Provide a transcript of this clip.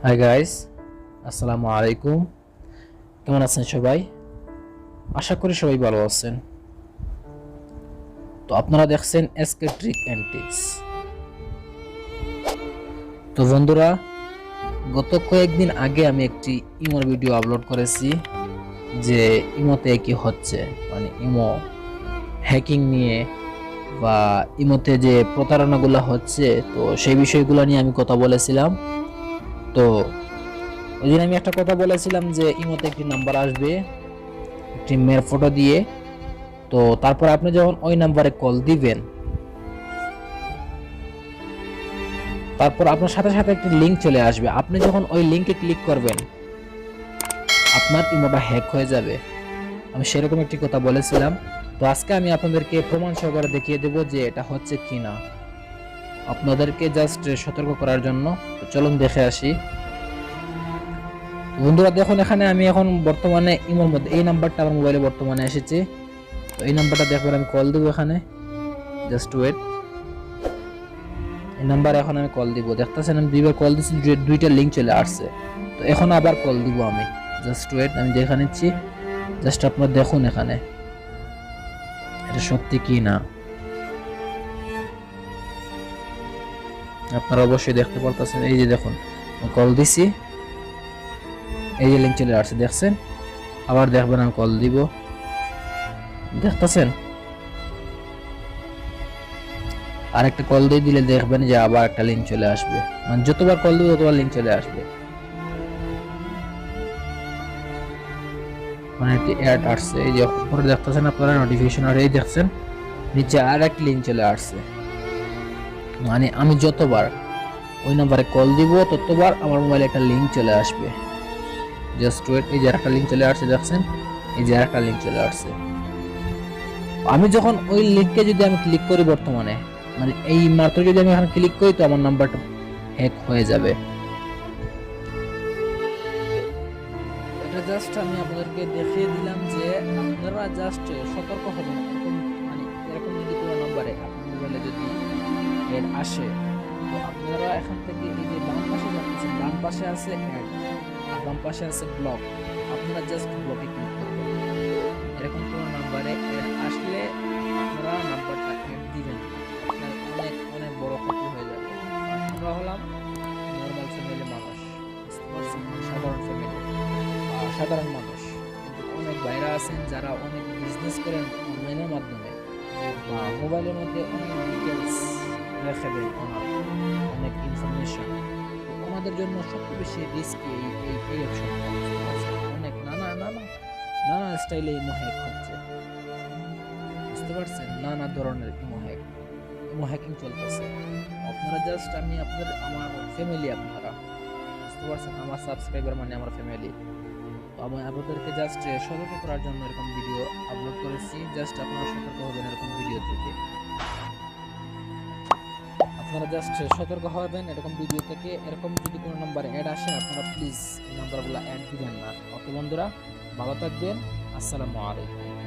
Hi guys, আসসালামু আলাইকুম। কেমন আছেন সবাই? আশা করি সবাই ভালো আছেন। তো আপনারা দেখছেন এসকে ট্রিক এন্ড টিপস। তো বন্ধুরা, গত কয়েকদিন আগে আমি একটি ইমোর ভিডিও আপলোড করেছি যে ইমোতে কি হচ্ছে, মানে ইমো হ্যাকিং নিয়ে বা ইমোতে যে প্রতারণাগুলো হচ্ছে, তো সেই বিষয়গুলো নিয়ে আমি কথা বলেছিলাম। তো ওই দিন আমি একটা কথা বলেছিলাম যে ইমোতে একটি নাম্বার আসবে একটি মেয়ের ফটো দিয়ে। তো তারপর আপনি যখন ওই নাম্বারে কল দিবেন, তারপর আপনার সাথে সাথে একটি লিংক চলে আসবে। আপনি যখন ওই লিংকে ক্লিক করবেন, আপনার ইমোটা হ্যাক হয়ে যাবে। আমি সেরকম একটি কথা বলেছিলাম। তো আজকে আমি আপনাদেরকে প্রমাণ সহকারে দেখিয়ে দেব যে এটা হচ্ছে কিনা, আপনাদেরকে জাস্ট সতর্ক করার জন্য। তো চলুন দেখে আসি। বন্ধুরা দেখুন, এখানে আমি এখন বর্তমানে ইমোর মধ্যে এই নাম্বারটা আমার মোবাইলে বর্তমানে এসেছে। তো এই নাম্বারটা দেখবেন, আমি কল দেবো এখানে। Just wait. এই নাম্বারে এখন আমি কল দিব। দেখতেছেন আমি দুইবার কল দিচ্ছি, দুইটা লিংক চলে আসছে। তো এখন আবার কল দিব আমি। জাস্ট ওয়েট, আমি দেখে নিচ্ছি। জাস্ট আপনারা দেখুন এখানে এটা সত্যি কি না, আপনারা অবশ্যই দেখতে পারতেছেন। এই যে দেখুন, কল দিছি, এই যে লিংক চলে আসছে, দেখছেন? আবার দেখবেন, আমি কল দিব, দেখতেছেন? আর একটা কল দিয়ে দিলে দেখবেন যে আবার একটা লিংক চলে আসবে। মানে যতবার কল দিব ততবার লিংক চলে আসবে। মানে একটি অ্যাড আসছে, এই যে উপরে দেখতেছেন আপনারা নোটিফিকেশন, আর এই দেখছেন নিচে আর একটা লিংক চলে আসছে। মানে আমি যতবার ওই নাম্বারে কল দিব ততবার আমার মোবাইলে একটা লিংক চলে আসবে। জাস্ট ওয়েট, এই যে একটা লিংক চলে আসছে, দেখছেন? এই যে একটা লিংক চলে আসছে। আমি যখন ওই লিংকে যদি আমি ক্লিক করি বর্তমানে, মানে এই মাত্র যদি আমি এখানে ক্লিক করি, তো আমার নাম্বারটা হ্যাক হয়ে যাবে। এটা জাস্ট আমি আপনাদেরকে দেখিয়ে দিলাম যে আপনারা জাস্ট সতর্ক হবেন। এরকম মানে এরকম যদি কোনো নাম্বারে আপনার মোবাইলে যদি অ্যাড আসে, তো আপনারা এখান থেকে এই যে বাম পাশে দেখতেছেন, ডান পাশে আছে অ্যাড আর বাম পাশে আছে ব্লক। আপনারা জাস্ট ব্লকে ক্লিক করবেন। এরকম কোনো নাম্বারে অ্যাড আসলে আপনারা নাম্বারটা অ্যাড দিবেন, আপনার অনেক অনেক বড় ক্ষতি হয়ে যাবে। আমরা হলাম নর্মাল ফ্যামিলি মানুষ, বুঝতে পারছেন? সাধারণ ফ্যামিলি, সাধারণ মানুষ। কিন্তু অনেক বাইরে আছেন যারা অনেক বিজনেস করেন অনলাইনের মাধ্যমে বা মোবাইলের মধ্যে অনেক ডিটেলস রেখে দেন, অনেক ইনফরমেশন। তো ওনাদের জন্য সবচেয়ে বেশি রিস্কি এই অপশনটা। অনেক নানা নানা নানা স্টাইলে ইমো হ্যাক হচ্ছে, বুঝতে পারছেন? নানা ধরনের ইমো হ্যাকিং চলতেছে। আপনারা জাস্ট আমার ফ্যামিলি, আপনারা বুঝতে পারছেন? আমার সাবস্ক্রাইবার মানে আমার ফ্যামিলি। আমি আপনাদেরকে জাস্ট সতর্ক করার জন্য এরকম ভিডিও আপলোড করেছি। জাস্ট আপনারা সতর্ক হবেন এরকম ভিডিও থেকে। আপনারা জাস্ট সতর্ক হবেন এরকম ভিডিও থেকে। এরকম যদি কোনো নাম্বার অ্যাড আসে, আপনারা প্লিজ এই নাম্বারগুলো অ্যাড দিবেন না। ওকে বন্ধুরা, ভালো থাকবেন। আসসালামু আলাইকুম।